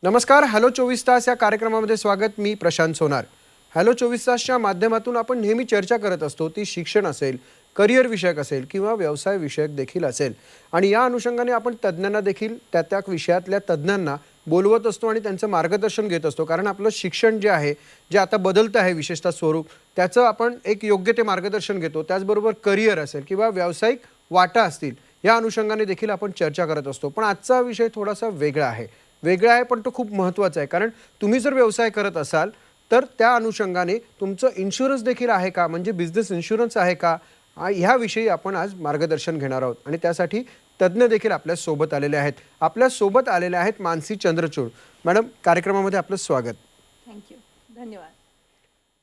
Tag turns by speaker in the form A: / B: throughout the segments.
A: नमस्कार. हॅलो 24 तास या कार्यक्रमामध्ये स्वागत. मी प्रशांत सोनार. हॅलो 24 तासच्या माध्यमातून आपण नेहमी चर्चा करत असतो. ती शिक्षण असेल, करिअर विषयक असेल किंवा व्यवसाय विषयक देखील असेल. आणि या अनुषंगाने आपण तज्ज्ञांना देखील त्या विषयातल्या तज्ज्ञांना बोलवत असतो आणि त्यांचं मार्गदर्शन घेत असतो. कारण आपलं शिक्षण जे आहे, जे आता बदलतं आहे विशेषतः स्वरूप, त्याचं आपण एक योग्य ते मार्गदर्शन घेतो. त्याचबरोबर करिअर असेल किंवा व्यावसायिक वाटा असतील, या अनुषंगाने देखील आपण चर्चा करत असतो. पण आजचा विषय थोडासा वेगळा आहे. पण तो खूप महत्त्वाचा आहे. कारण तुम्ही जर व्यवसाय करत असाल तर त्या अनुषंगाने तुमचं इन्शुरन्स देखील आहे का, म्हणजे बिझनेस इन्शुरन्स आहे का, ह्याविषयी आपण आज मार्गदर्शन घेणार आहोत. आणि त्यासाठी तज्ज्ञ देखील आपल्या सोबत आलेले आहेत. आपल्या सोबत आलेले आहेत मानसी चंद्रचूड. मॅडम, कार्यक्रमामध्ये आपलं स्वागत.
B: थँक्यू, धन्यवाद.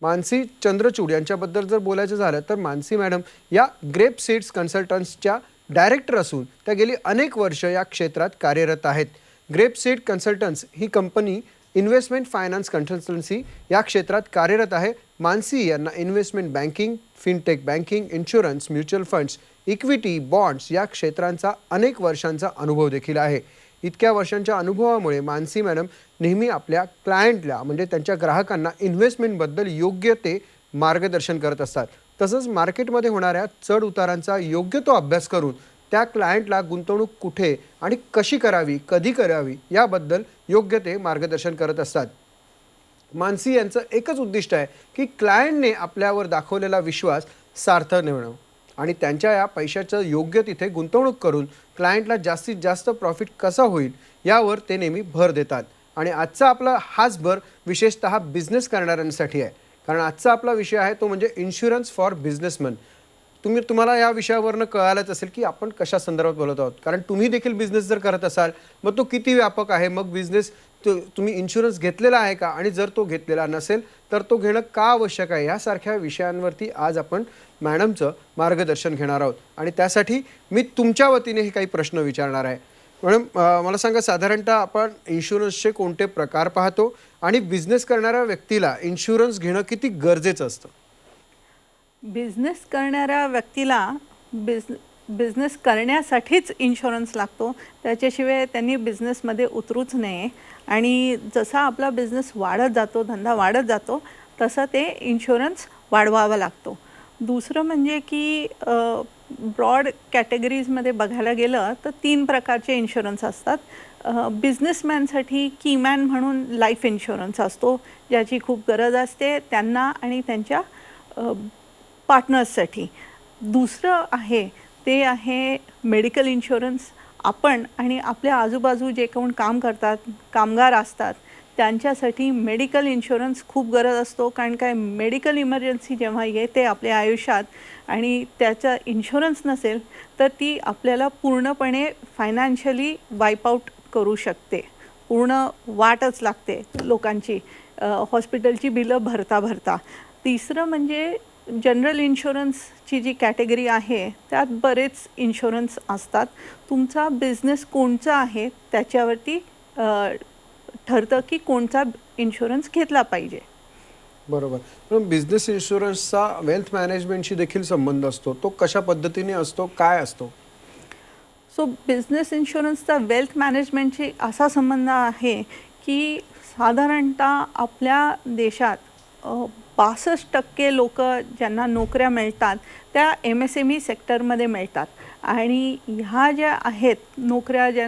A: मानसी चंद्रचूड यांच्याबद्दल जर बोलायचं झालं तर मानसी मॅडम या ग्रेप सीड्स कन्सल्टंट्सच्या डायरेक्टर असून त्या गेली अनेक वर्ष या क्षेत्रात कार्यरत आहेत. ग्रेप सीड कन्सल्टंट्स ही कंपनी इन्व्हेस्टमेंट फायनान्स कन्सल्टन्सी या क्षेत्रात कार्यरत आहे. मानसी यांना investment banking, fintech banking, insurance, mutual funds, equity, bonds या क्षेत्रांचा अनेक वर्षांचा अनुभव देखील आहे. इतक्या वर्षांच्या अनुभवामुळे मानसी मॅडम नेहमी आपल्या क्लायंटला म्हणजे त्यांच्या ग्राहकांना इन्व्हेस्टमेंटबद्दल योग्य ते मार्गदर्शन करत असतात. तसंच मार्केटमध्ये होणाऱ्या चढ उतारांचा योग्य तो अभ्यास करून त्या क्लायंटला गुंतवणूक कुठे आणि कशी करावी, कधी करावी याबद्दल योग्य ते मार्गदर्शन करत असतात. मानसी यांचं एकच उद्दिष्ट आहे की क्लायंटने आपल्यावर दाखवलेला विश्वास सार्थ नेणं आणि त्यांच्या या पैशाचं योग्य तिथे गुंतवणूक करून क्लायंटला जास्तीत जास्त प्रॉफिट कसा होईल यावर ते नेहमी भर देतात. आणि आजचा आपला हाच भर विशेषतः बिझनेस करणाऱ्यांसाठी आहे. कारण आजचा आपला विषय आहे तो म्हणजे इन्शुरन्स फॉर बिझनेसमन. तुम्हाला या विषयावरनं कळालंच असेल की आपण कशा संदर्भात बोलत आहोत. कारण तुम्ही देखील बिझनेस जर करत असाल मग तो किती व्यापक आहे, मग बिझनेस तुम्ही इन्शुरन्स घेतलेला आहे का, आणि जर तो घेतलेला नसेल तर तो घेणं का आवश्यक आहे, यासारख्या विषयांवरती आज आपण मॅडमचं मार्गदर्शन घेणार आहोत. आणि त्यासाठी मी तुमच्या वतीने हे काही प्रश्न विचारणार आहे. मॅडम, मला सांगा, साधारणतः आपण इन्शुरन्सचे कोणते प्रकार पाहतो आणि बिझनेस करणाऱ्या व्यक्तीला इन्शुरन्स घेणं किती गरजेचं असतं?
B: बिझनेस करणाऱ्या व्यक्तीला बिझनेस करण्यासाठीच इन्शुरन्स लागतो. त्याच्याशिवाय त्यांनी बिझनेसमध्ये उतरूच नये. आणि जसा आपला बिझनेस वाढत जातो, धंदा वाढत जातो, तसं ते इन्शुरन्स वाढवावा लागतो. दुसरं म्हणजे की ब्रॉड कॅटेगरीजमध्ये बघायला गेलं तर 3 प्रकारचे इन्शुरन्स असतात. बिझनेसमॅनसाठी कीमॅन म्हणून लाईफ इन्शुरन्स असतो, ज्याची खूप गरज असते त्यांना आणि त्यांच्या पार्टनर्ससाठी. दुसरं आहे ते आहे मेडिकल इन्शुरन्स. आपण आणि आपल्या आजूबाजू जे कोण काम करतात, कामगार असतात, त्यांच्यासाठी मेडिकल इन्शुरन्स खूप गरज असतो. कारण काय, मेडिकल इमर्जन्सी जेव्हा येते आपल्या आयुष्यात आणि त्याचा इन्शुरन्स नसेल तर ती आपल्याला पूर्णपणे फायनान्शियली वाईपआउट करू शकते. पूर्ण वाटच लागते लोकांची हॉस्पिटलची बिलं भरता. तिसरं म्हणजे जनरल इन्शुरन्सची जी कॅटेगरी आहे त्यात बरेच इन्शुरन्स असतात. तुमचा बिझनेस कोणचा आहे त्याच्यावरती ठरतं की कोणता इन्शुरन्स घेतला पाहिजे.
A: बरोबर. पण बिझनेस इन्शुरन्सचा वेल्थ मॅनेजमेंटशी देखील संबंध असतो. तो कशा पद्धतीने असतो, काय असतो?
B: सो बिझनेस इन्शुरन्सचा वेल्थ मॅनेजमेंटशी असा संबंध आहे की साधारणतः आपल्या देशात 62% लोक ज्यांना नोकऱ्या मिळतात त्या MSME सेक्टरमध्ये मिळतात. आणि ह्या ज्या आहेत नोकऱ्या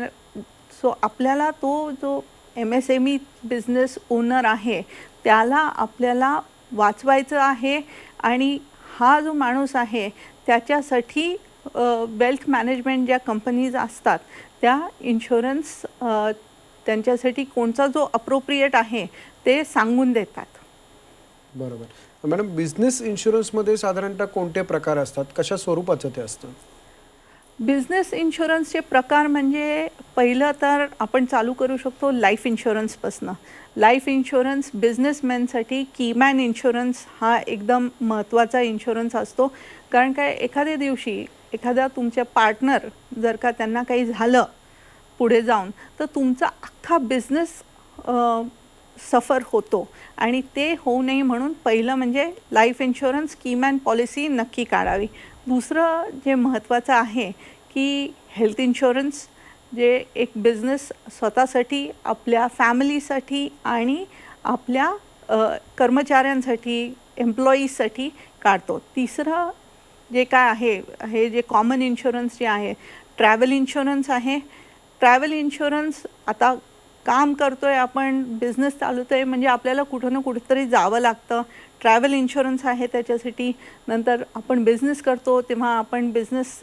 B: सो आपल्याला तो जो MSME बिझनेस ओनर आहे त्याला आपल्याला वाचवायचं आहे. आणि हा जो माणूस आहे त्याच्यासाठी वेल्थ मॅनेजमेंट ज्या कंपनीज असतात त्या इन्शुरन्स त्यांच्यासाठी कोणता जो अप्रोप्रिएट आहे ते सांगून देतात.
A: बरोबर. मॅडम, बिझनेस इन्शुरन्समध्ये साधारणतः कोणते प्रकार असतात, कशा स्वरूपाचं ते असतं?
B: बिझनेस इन्शुरन्सचे प्रकार म्हणजे पहिलं तर आपण चालू करू शकतो लाईफ इन्शुरन्सपासून. लाईफ इन्शुरन्स बिझनेसमॅनसाठी कीमॅन इन्शुरन्स हा एकदम महत्त्वाचा इन्शुरन्स असतो. कारण काय, एखाद्या दिवशी एखादा तुमच्या पार्टनर जर का त्यांना काही झालं पुढे जाऊन तर तुमचा अख्खा बिझनेस सफर होतो. आणि ते होऊ नये म्हणून पहिलं म्हणजे लाईफ इन्शुरन्स कीमॅन पॉलिसी नक्की काढावी. दुसरं जे महत्त्वाचं आहे की हेल्थ इन्शुरन्स, जे एक बिझनेस स्वतःसाठी, आपल्या फॅमिलीसाठी आणि आपल्या कर्मचाऱ्यांसाठी, एम्प्लॉईजसाठी काढतो. तिसरं जे काय आहे, हे जे कॉमन इन्शुरन्स जे आहे, ट्रॅव्हल इन्शुरन्स आहे. ट्रॅव्हल इन्शुरन्स, आता काम करतो आहे आपण, बिझनेस चालवतो आहे म्हणजे आपल्याला कुठं ना कुठेतरी जावं लागतं. ट्रॅव्हल इन्शुरन्स आहे त्याच्यासाठी. नंतर आपण बिझनेस करतो तेव्हा आपण बिझनेस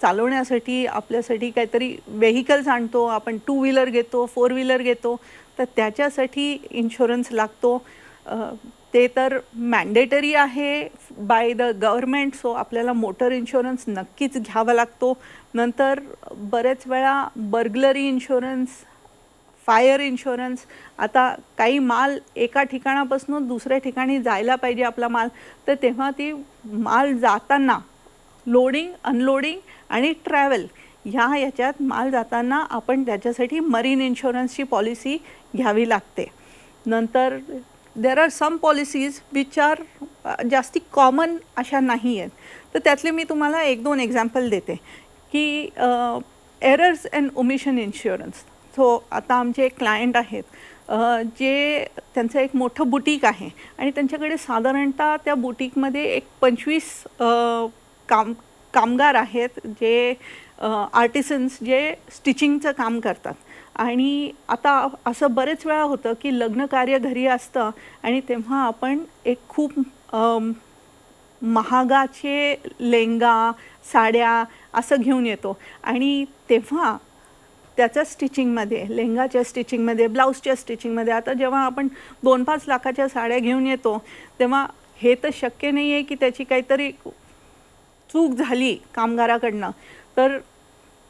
B: चालवण्यासाठी आपल्यासाठी काहीतरी व्हेकल्स आणतो, आपण 2 व्हीलर घेतो, 4 व्हीलर घेतो, तर त्याच्यासाठी इन्शुरन्स लागतो. ते तर मॅन्डेटरी आहे बाय द गव्हर्मेंट. सो आपल्याला मोटर इन्शुरन्स नक्कीच घ्यावा लागतो. नंतर बरेच वेळा बर्गलरी इन्शुरन्स, फायर इन्शुरन्स. आता काही माल एका ठिकाणापासून दुसऱ्या ठिकाणी जायला पाहिजे आपला माल, तर तेव्हा ती माल जाताना लोडिंग, अनलोडिंग आणि ट्रॅव्हल याच्यात माल जाताना आपण त्याच्यासाठी मरीन इन्शुरन्सची पॉलिसी घ्यावी लागते. नंतर there are some policies which are जास्ती कॉमन अशा नाही आहेत, तर त्यातले मी तुम्हाला 1-2 एक्झाम्पल देते की errors and omission insurance. So आता आमचे एक क्लायंट आहेत, जे त्यांचं एक मोठं बुटीक आहे आणि त्यांच्याकडे साधारणतः त्या बुटीकमध्ये एक 25 कामगार आहेत, जे आर्टिसन्स, जे स्टिचिंगचं काम करतात. आणि आता असं बरेच वेळा होतं की लग्न कार्य घरी असतं आणि तेव्हा आपण एक खूप महागाचे लेंगा, साड्या असं घेऊन येतो आणि तेव्हा त्याच्या स्टिचिंगमध्ये, लेंगाच्या स्टिचिंगमध्ये, ब्लाऊजच्या स्टिचिंगमध्ये, आता जेव्हा आपण 2-5 लाखाच्या साड्या घेऊन येतो तेव्हा हे तर शक्य नाही आहे की त्याची काहीतरी चूक झाली कामगाराकडनं, तर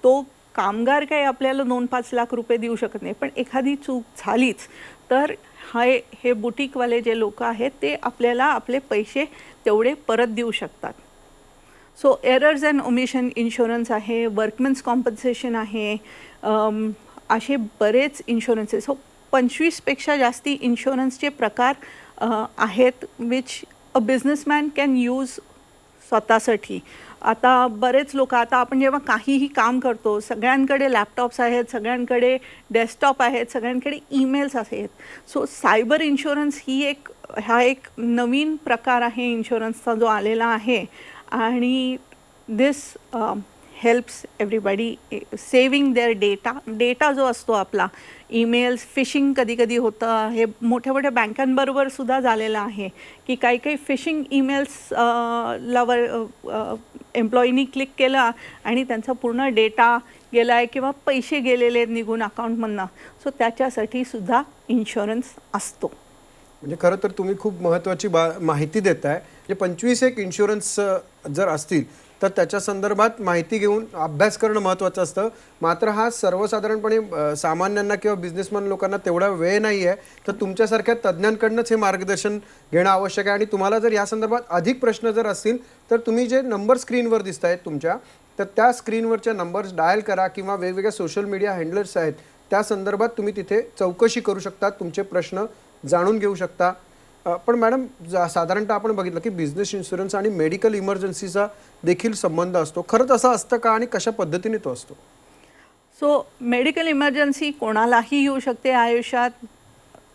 B: तो कामगार काही आपल्याला 2-5 लाख रुपये देऊ शकत नाही. पण एखादी चूक झालीच तर हे बुटीकवाले जे लोक आहेत ते आपल्याला आपले पैसे तेवढे परत देऊ शकतात. So errors and omission insurance आहे, वर्कमेन्स कॉम्पन्सेशन आहे, असे बरेच इन्शुरन्सेस. सो 25पेक्षा जास्ती इन्शुरन्सचे प्रकार आहेत which a businessman can use स्वतःसाठी. आता बरेच लोक, आता आपण जेव्हा काहीही काम करतो, सगळ्यांकडे लॅपटॉप्स आहेत, सगळ्यांकडे डेस्कटॉप आहेत, सगळ्यांकडे ईमेल्स आहेत. सो सायबर इन्शुरन्स हा एक नवीन प्रकार आहे इन्शुरन्सचा जो आलेला आहे आणि this helps everybody saving their data जो असतो आपला, ईमेल्स, फिशिंग कधी कधी होतं. हे मोठ्या मोठ्या बँकांबरोबर सुद्धा झालेलं आहे की काही फिशिंग ईमेल्स एम्प्लॉईनी क्लिक केला आणि त्यांचा पूर्ण डेटा गेला आहे किंवा पैसे गेलेले आहेत निघून अकाउंटमधनं. सो त्याच्यासाठी सुद्धा इन्शुरन्स असतो.
A: म्हणजे खरं तर तुम्ही खूप महत्त्वाची माहिती देताय. म्हणजे 25 एक इन्शुरन्स जर असतील तर त्याच्या संदर्भात माहिती घेऊन अभ्यास करणं महत्त्वाचं असतं. मात्र हा सर्वसाधारणपणे सामान्यांना किंवा बिझनेसमॅन लोकांना तेवढा वेळ नाही आहे, तर तुमच्यासारख्या तज्ज्ञांकडनंच हे मार्गदर्शन घेणं आवश्यक आहे. आणि तुम्हाला जर या संदर्भात अधिक प्रश्न जर असतील तर तुम्ही जे नंबर स्क्रीनवर दिसत आहेत तुमच्या, तर त्या स्क्रीनवरच्या नंबर्स डायल करा किंवा वेगवेगळ्या सोशल मीडिया हँडलर्स आहेत त्या संदर्भात तुम्ही तिथे चौकशी करू शकता, तुमचे प्रश्न जाणून घेऊ शकता. पण मॅडम, साधारणतः आपण बघितलं की बिझनेस इन्शुरन्स आणि मेडिकल इमर्जन्सीचा देखील संबंध असतो. खरंच असं असतं का आणि कशा पद्धतीने तो असतो?
B: सो मेडिकल इमर्जन्सी कोणालाही येऊ शकते आयुष्यात.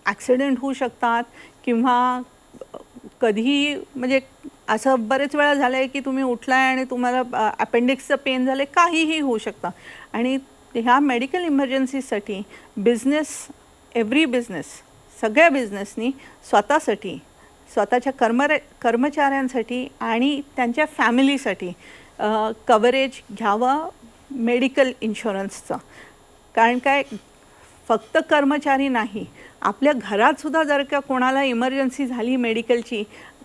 B: ॲक्सिडेंट होऊ शकतात किंवा कधीही, म्हणजे असं बरेच वेळा झालं आहे की तुम्ही उठलाय आणि तुम्हाला अपेंडिक्सचं पेन झालं, काहीही होऊ शकतं. आणि ह्या मेडिकल इमर्जन्सीसाठी एव्हरी बिझनेस, सगळ्या बिझनेसनी स्वतःसाठी, स्वतःच्या कर्मचाऱ्यांसाठी आणि त्यांच्या फॅमिलीसाठी कव्हरेज घ्यावं मेडिकल इन्शुरन्सचं. कारण काय, फक्त कर्मचारी नाही, आपल्या घरातसुद्धा जर का कोणाला इमर्जन्सी झाली मेडिकलची,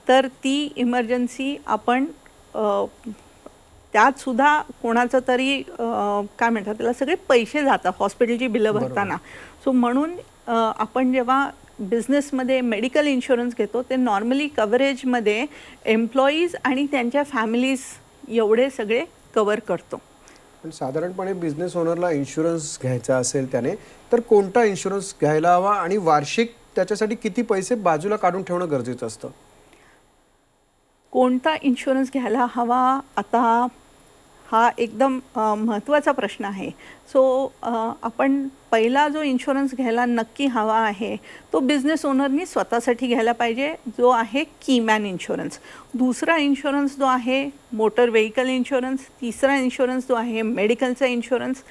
B: तर ती इमर्जन्सी आपण त्यातसुद्धा कोणाचं तरी काय म्हणतात त्याला, सगळे पैसे जातात हॉस्पिटलची बिलं भरताना. सो म्हणून आपण जेव्हा बिझनेसमध्ये मेडिकल इन्शुरन्स घेतो ते नॉर्मली कव्हरेजमध्ये एम्प्लॉईज आणि त्यांच्या फॅमिलीज एवढे सगळे कव्हर करतो.
A: पण साधारणपणे बिझनेस ओनरला इन्शुरन्स घ्यायचा असेल त्याने, तर कोणता इन्शुरन्स घ्यायला हवा आणि वार्षिक त्याच्यासाठी किती पैसे बाजूला काढून ठेवणं गरजेचं असतं?
B: कोणता इन्शुरन्स घ्यायला हवा, आता हा एकदम महत्त्वाचा प्रश्न आहे. सो आपण पहिला जो इन्शुरन्स घ्यायला नक्की हवा आहे तो बिझनेस ओनरनी स्वतःसाठी घ्यायला पाहिजे, जो आहे कीमॅन इन्शुरन्स. दुसरा इन्शुरन्स जो आहे मोटर व्हेकल इन्शुरन्स. तिसरा इन्शुरन्स जो आहे मेडिकलचा इन्शुरन्स.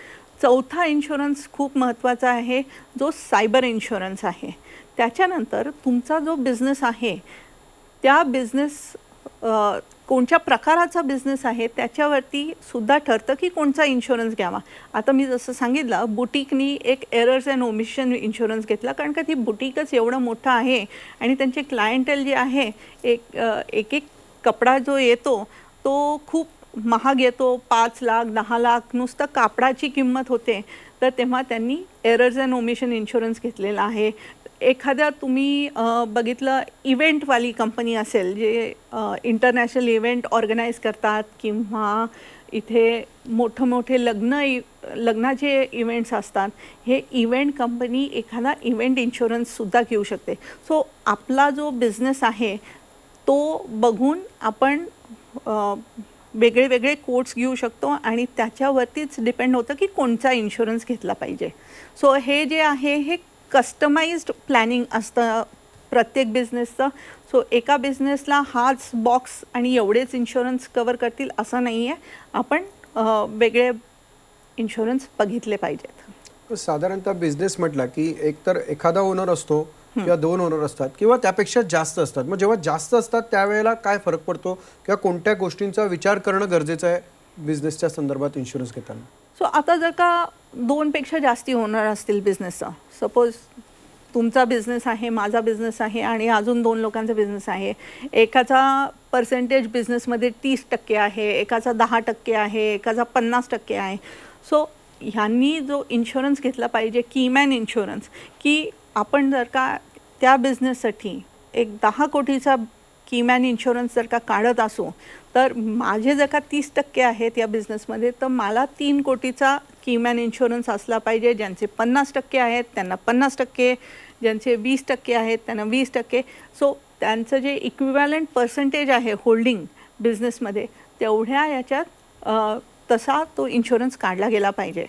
B: चौथा इन्शुरन्स खूप महत्त्वाचा आहे जो सायबर इन्शुरन्स आहे. त्याच्यानंतर तुमचा जो बिझनेस आहे त्या बिझनेस कोणत्या प्रकाराचा बिझनेस आहे त्याच्यावरती सुद्धा ठरतं की कोणता इन्शुरन्स घ्यावा. आता मी जसं सांगितलं, बुटीकनी एक एरर्स अँड ओमिशन इन्शुरन्स घेतला, कारण का ती बुटीकच एवढं मोठं आहे आणि त्यांचे क्लायंटेल जे आहे एक कपडा जो येतो तो खूप महाग येतो. 5 लाख 10 लाख नुसतं कापडाची किंमत होते. तर तेव्हा त्यांनी एरर्स अँड ओमिशन इन्शुरन्स घेतलेला आहे. एखाद्या तुम्ही बघितलं इव्हेंटवाली कंपनी असेल जे इंटरनॅशनल इव्हेंट ऑर्गनाईज करतात किंवा इथे मोठे लग्नाचे इव्हेंट्स असतात, हे इव्हेंट कंपनी एखादा इव्हेंट इन्शुरन्ससुद्धा घेऊ शकते. सो आपला जो बिझनेस आहे तो बघून आपण वेगळे वेगळे कोट्स घेऊ शकतो आणि त्याच्यावरतीच डिपेंड होतं की कोणता इन्शुरन्स घेतला पाहिजे. सो हे जे आहे हे कस्टमाइज्ड प्लॅनिंग असतं प्रत्येक बिझनेसचं. सो एका बिझनेसला हाच बॉक्स आणि एवढेच इन्शुरन्स कवर करतील असं नाही आहे. आपण वेगळे इन्शुरन्स बघितले पाहिजेत.
A: साधारणतः बिझनेस म्हटला की एकतर एखादा ओनर असतो किंवा 2 ओनर असतात किंवा त्यापेक्षा जास्त असतात. मग जेव्हा जास्त असतात त्यावेळेला काय फरक पडतो किंवा कोणत्या गोष्टींचा विचार करणं गरजेचं आहे बिझनेसच्या संदर्भात इन्शुरन्स घेताना?
B: सो आता जर का 2 पेक्षा जास्ती ओनर असतील बिझनेसचा, सपोज तुमचा बिझनेस आहे, माझा बिझनेस आहे आणि अजून 2 लोकांचा बिझनेस आहे. एकाचा पर्सेंटेज बिझनेसमध्ये 30% आहे, एकाचा 10% आहे, एकाचा 50% आहे. सो ह्यांनी जो इन्शुरन्स घेतला पाहिजे कीमॅन इन्शुरन्स, की आपण जर का त्या बिझनेससाठी एक 10 कोटीचा कीमॅन इन्शुरन्स जर का काढत असू, तर माझे जर का 30% आहेत या बिझनेसमध्ये, तर मला 3 कोटीचा कीमॅन इन्शुरन्स असला पाहिजे. ज्यांचे 50% आहेत त्यांना 50%, ज्यांचे 20% आहेत त्यांना 20%. सो त्यांचं जे इक्विव्हॅलंट पर्सेंटेज आहे होल्डिंग बिझनेसमध्ये, तेवढ्या याच्यात तसा तो इन्शुरन्स काढला गेला पाहिजे.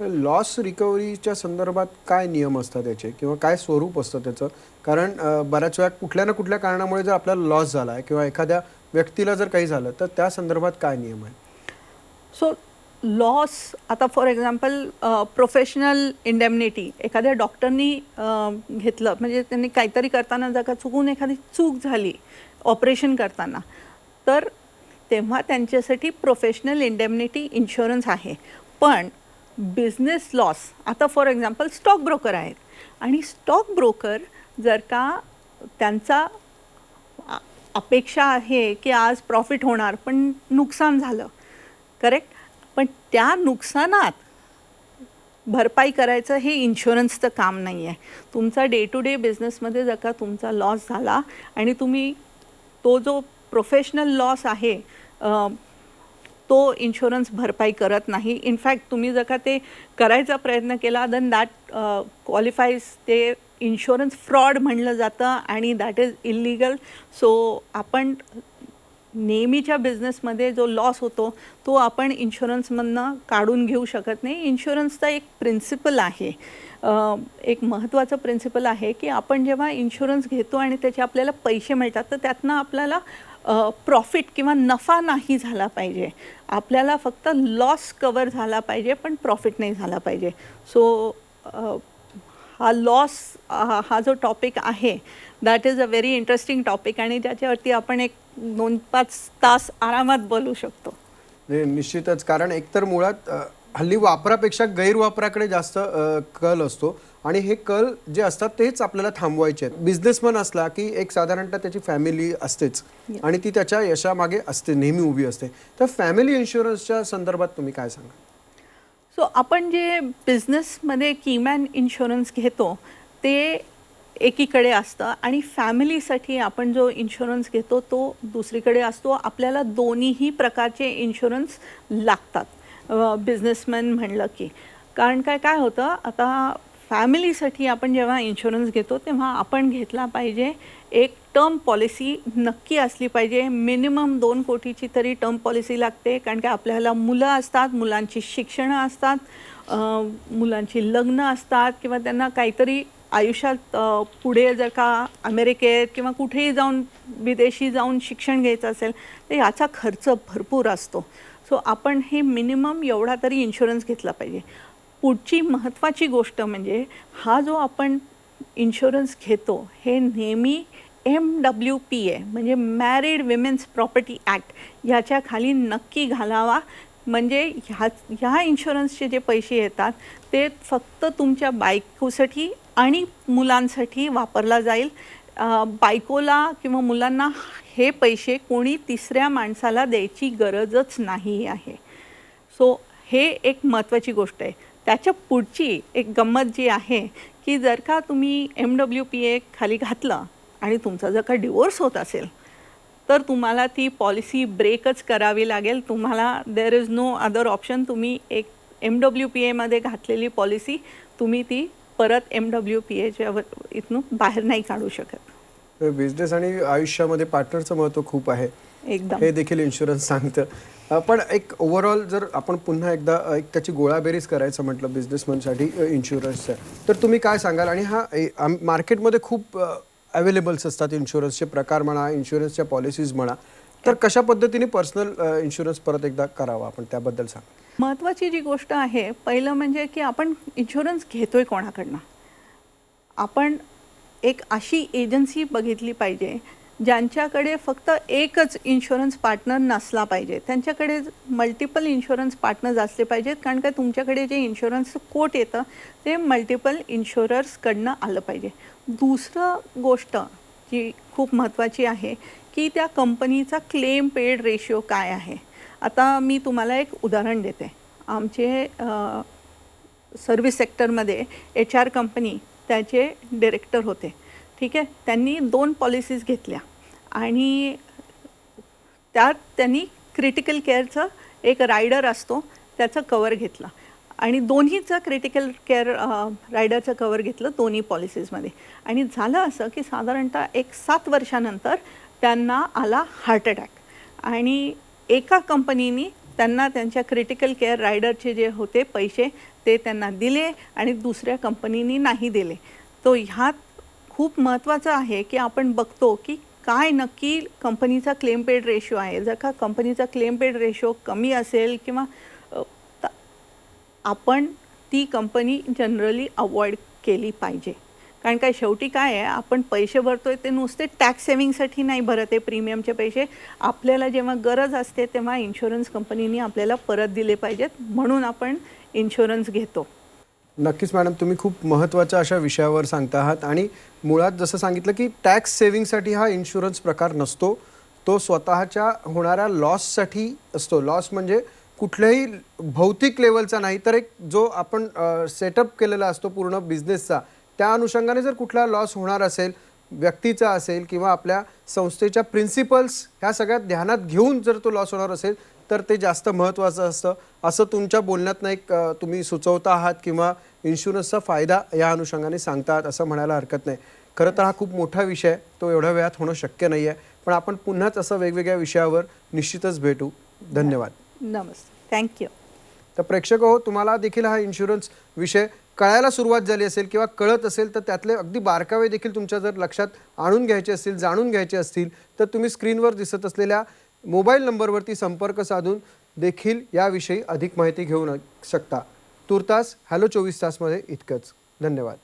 A: लॉस रिकव्हरीच्या संदर्भात काय नियम असतात याचे किंवा काय स्वरूप असतं त्याचं? कारण बऱ्याच वेळा कुठल्या ना कुठल्या कारणामुळे जर आपल्याला लॉस झाला आहे किंवा एखाद्या व्यक्तीला जर काही झालं तर त्या संदर्भात काय नियम आहे?
B: सो लॉस, आता फॉर एक्झाम्पल प्रोफेशनल इंडेमनिटी एखाद्या डॉक्टरनी घेतलं, म्हणजे त्यांनी काहीतरी करताना जर का चुकून एखादी चूक झाली ऑपरेशन करताना, तर तेव्हा त्यांच्यासाठी प्रोफेशनल इंडेमनिटी इन्शुरन्स आहे. पण बिझनेस लॉस, आता फॉर एक्झाम्पल स्टॉक ब्रोकर आहेत आणि स्टॉक ब्रोकर जर का त्यांचा अपेक्षा आहे की आज प्रॉफिट होणार पण नुकसान झालं, करेक्ट, पण त्या नुकसानात भरपाई करायचं हे इन्शुरन्सचं काम नाही आहे. तुमचा डे टू डे बिझनेसमध्ये जर का तुमचा लॉस झाला आणि तुम्ही तो जो प्रोफेशनल लॉस आहे तो इन्शुरन्स भरपाई करत नाही. इनफॅक्ट तुम्ही जर का ते करायचा प्रयत्न केला देन दॅट क्वालिफाईज, ते इन्शुरन्स फ्रॉड म्हणलं जातं आणि दॅट इज इलिगल. सो आपण नेहमीच्या बिझनेसमध्ये जो लॉस होतो तो आपण इन्शुरन्समधनं काढून घेऊ शकत नाही. इन्शुरन्सचा एक प्रिन्सिपल आहे, एक महत्त्वाचं प्रिन्सिपल आहे की आपण जेव्हा इन्शुरन्स घेतो आणि त्याचे आपल्याला पैसे मिळतात, तर त्यातनं आपल्याला प्रॉफिट किंवा नफा नाही झाला पाहिजे. आपल्याला फक्त लॉस कवर झाला पाहिजे पण प्रॉफिट नाही झाला पाहिजे. सो हा लॉस हा जो टॉपिक आहे that is a very interesting topic आणि ज्याच्यावरती आपण एक 2-5 तास आरामात बोलू शकतो.
A: निश्चितच, कारण एकतर मुळात हल्ली वापरापेक्षा गैरवापराकडे जास्त कल असतो आणि हे कल जे असतात तेच आपल्याला थांबवायचे आहेत. बिझनेसमन असला की एक साधारणतः त्याची फॅमिली असतेच आणि ती त्याच्या यशामागे असते, नेहमी उभी असते. तर फॅमिली इन्शुरन्सच्या संदर्भात तुम्ही काय सांगा?
B: सो आपण जे बिझनेसमध्ये कीमॅन इन्शुरन्स घेतो ते एकीकडे असतं आणि फॅमिलीसाठी आपण जो इन्शुरन्स घेतो तो दुसरीकडे असतो. आपल्याला दोन्हीही प्रकारचे इन्शुरन्स लागतात बिझनेसमॅन म्हणलं की. कारण काय होतं, आता फॅमिलीसाठी आपण जेव्हा इन्शुरन्स घेतो तेव्हा आपण घेतला पाहिजे एक टर्म पॉलिसी नक्की असली पाहिजे. मिनिमम 2 कोटीची तरी टर्म पॉलिसी लागते, कारण की आपल्याला मुलं असतात, मुलांची शिक्षणं असतात, मुलांची लग्न असतात, किंवा त्यांना काहीतरी आयुष्यात पुढे जर का अमेरिकेत किंवा कुठेही जाऊन विदेशी जाऊन शिक्षण घ्यायचं असेल तर याचा खर्च भरपूर असतो. सो आपण हे मिनिमम एवढा तरी इन्शुरन्स घेतला पाहिजे. पुढची महत्त्वाची गोष्ट म्हणजे हा जो आपण इन्शुरन्स घेतो हे नेहमी MWPA म्हणजे मॅरिड विमेन्स प्रॉपर्टी ॲक्ट ह्याच्या खाली नक्की घालावा. म्हणजे ह्या इन्शुरन्सचे जे पैसे येतात ते फक्त तुमच्या बायकोसाठी आणि मुलांसाठी वापरला जाईल. बायकोला किंवा मुलांना हे पैसे कोणी तिसऱ्या माणसाला द्यायची गरजच नाही आहे. सो हे एक महत्त्वाची गोष्ट आहे. त्याच्या पुढची एक गंमत जी आहे की जर का तुम्ही MWPA खाली घातलं आणि तुमचा जर का डिवोर्स होत असेल तर तुम्हाला ती पॉलिसी ब्रेकच करावी लागेल. तुम्हाला there is no other option. तुम्ही एक MWPAमध्ये घातलेली पॉलिसी तुम्ही ती परत MWPAच्या इथून बाहेर नाही काढू शकत.
A: बिझनेस आणि आयुष्यामध्ये पार्टनरचं महत्त्व खूप आहे,
B: एकदम
A: हे देखील इन्शुरन्स सांगतं. पण एक ओव्हरऑल जर आपण पुन्हा एकदा एक त्याची गोळाबेरीज करायचं म्हटलं बिझनेसमॅनसाठी इन्शुरन्सचं, तर तुम्ही काय सांगाल? आणि हा मार्केटमध्ये खूप अवेलेबल्स असतात इन्शुरन्सचे प्रकार म्हणा, इन्शुरन्सच्या पॉलिसीज म्हणा, तर कशा पद्धतीने पर्सनल इन्शुरन्स परत एकदा करावा आपण त्याबद्दल सांगा.
B: महत्त्वाची जी गोष्ट आहे पहिलं म्हणजे की आपण इन्शुरन्स घेतोय कोणाकडनं. आपण एक अशी एजन्सी बघितली पाहिजे ज्यांच्याकडे फक्त एकच इन्शुरन्स पार्टनर नसला पाहिजे. त्यांच्याकडे मल्टिपल इन्शुरन्स पार्टनर्स असले पाहिजेत, कारण का तुमच्याकडे जे इन्शुरन्सचं कोट येतं ते मल्टिपल इन्शुरर्सकडनं आलं पाहिजे. दुसरं गोष्ट जी खूप महत्त्वाची आहे की त्या कंपनीचा क्लेम पेड रेशिओ काय आहे. आता मी तुम्हाला एक उदाहरण देते. आमचे सर्व्हिस सेक्टरमध्ये HR कंपनी त्याचे डिरेक्टर होते, ठीक आहे. त्यांनी 2 पॉलिसीज घेतल्या आणि त्यात त्यांनी क्रिटिकल केअरचं एक रायडर असतो त्याचं कवर घेतलं आणि दोन्हीचं क्रिटिकल केअर रायडरचं कवर घेतलं दोन्ही पॉलिसीजमध्ये. आणि झालं असं की साधारणतः 7 वर्षानंतर त्यांना आला हार्ट अटॅक आणि एका कंपनीने त्यांना त्यांच्या क्रिटिकल केअर रायडरचे जे होते पैसे ते त्यांना दिले आणि दुसऱ्या कंपनीने नाही दिले. तो ह्यात खूप महत्त्वाचं आहे की आपण बघतो की काय नक्की कंपनीचा क्लेम पेड रेशो आहे. जर का कंपनीचा क्लेम पेड रेशो कमी असेल किंवा आपण ती कंपनी जनरली अवॉइड केली पाहिजे. कारण काय शेवटी काय आहे, आपण पैसे भरतोय ते नुसते टॅक्स सेव्हिंगसाठी नाही भरत आहे. प्रीमियमचे पैसे आपल्याला जेव्हा गरज असते तेव्हा इन्शुरन्स कंपनीने आपल्याला परत दिले पाहिजेत, म्हणून आपण इन्शुरन्स घेतो.
A: नक्कीच मॅडम, तुम्ही खूप महत्त्वाच्या अशा विषयावर सांगता आहात. आणि मुळात जसं सांगितलं की टॅक्स सेव्हिंगसाठी हा इन्शुरन्स प्रकार नसतो, तो स्वतःच्या होणाऱ्या लॉससाठी असतो. लॉस म्हणजे कुठल्याही भौतिक लेवलचा नाही, तर एक जो आपण सेटअप केलेला असतो पूर्ण बिझनेसचा, त्या अनुषंगाने जर कुठला लॉस होणार असेल, व्यक्तीचा असेल किंवा आपल्या संस्थेच्या प्रिन्सिपल्स ह्या सगळ्यात ध्यानात घेऊन जर तो लॉस होणार असेल तर ते जास्त महत्त्वाचं असतं, असं तुमच्या बोलण्यातनं एक तुम्ही सुचवता आहात किंवा इन्शुरन्सचा फायदा या अनुषंगाने सांगता आहात असं म्हणायला हरकत नाही. खरं तर हा खूप मोठा विषय आहे, तो एवढ्या वेळात होणं शक्य नाही आहे, पण आपण पुन्हाच असं वेगवेगळ्या विषयावर निश्चितच भेटू. धन्यवाद.
B: नमस्ते, थँक्यू.
A: तर प्रेक्षक हो, तुम्हाला देखील हा इन्शुरन्स विषय कळायला सुरुवात झाली असेल किंवा कळत असेल तर त्यातले अगदी बारकावे देखील तुमच्या जर लक्षात आणून घ्यायचे असतील, जाणून घ्यायचे असतील तर तुम्ही स्क्रीनवर दिसत असलेल्या मोबाईल नंबरवरती संपर्क साधून देखील याविषयी अधिक माहिती घेऊ शकता. तूर्तास हॅलो 24 तासमध्ये इतकंच. धन्यवाद.